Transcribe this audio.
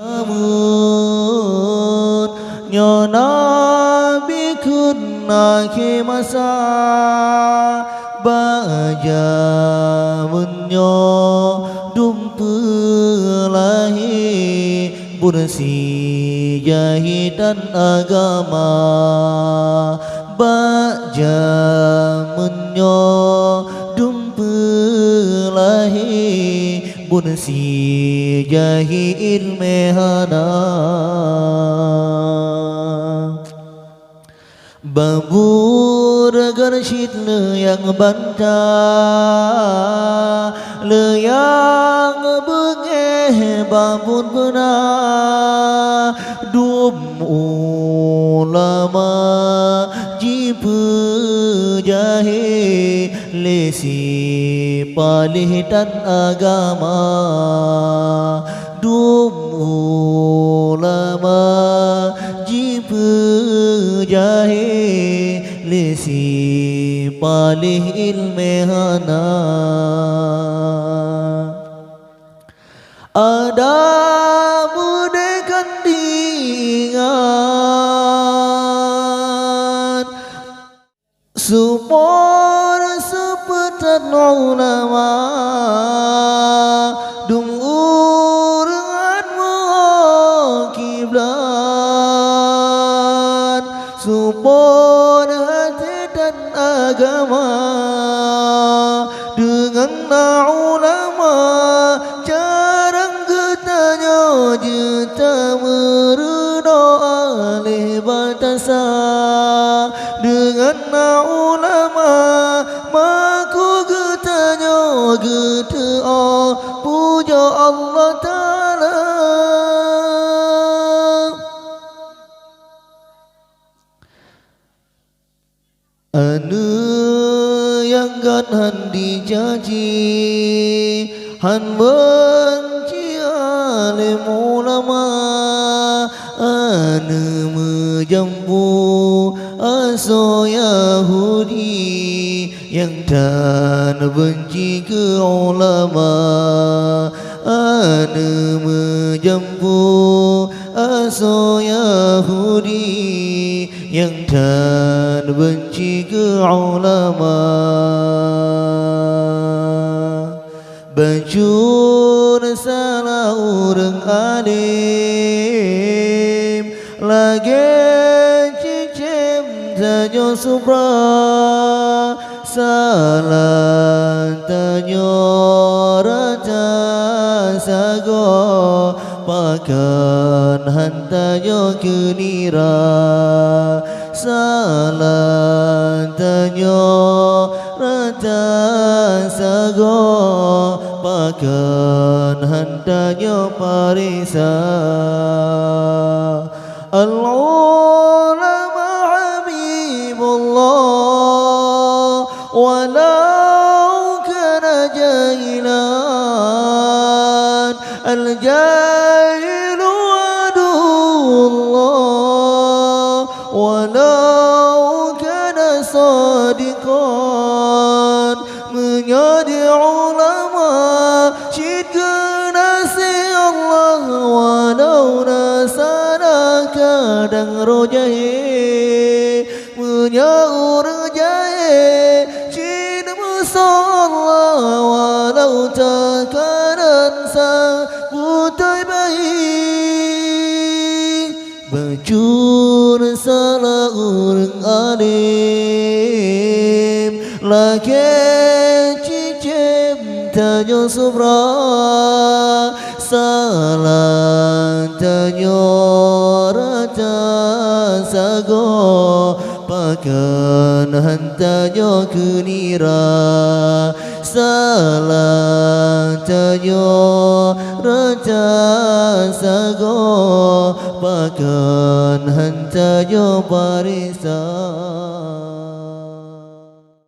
Namun Nyo Nabi kunna ke masa Baja menyo dumpelahi Bursi jahitan agama Baja menyo dumpelahi Bursi jahi ilmehana Babur gershit le yang banta Le yang bengeh babur benar Dum ulama jipu jahe Lesi palih dan agama Dum ulama jipu jahe Lesi palih ilmehana Ada mudekan diingat Sumur sepetan ulama Dung urangan kiblat Sumur hati dan agama Dengan ulama Jarang getanya juta berdoa lebat asa Dengan ulama Maku getanya getaa puja Allah Ta'ala Anu yang han dijaji Han benci alim ulama Anu menjambu aso Yahudi Yang dan benci ke ulama Anu menjambu aso Yahudi Yang dan benci ke ulama Bajur salah orang alim Lagi cicim saja subra Salah tanya raja sago Pakan hantanya kenira Salah tanya raja sago Pakan hantanya parisa Al-ulama habibullah Walau kana jahilan Al-jahilu aduullah Walau kana sadiqan Menjadi ulama Syidka nasi Allah Walau nasana kadang rojahe Menyaur jahe Syid musallah Walau takaran sabutai baik Bajur salah orang alim Lagi cicim tanya subra Salah tanya raja sago Pakan hantanya kenira Salah tanya raja sago Pakan hantanya parisa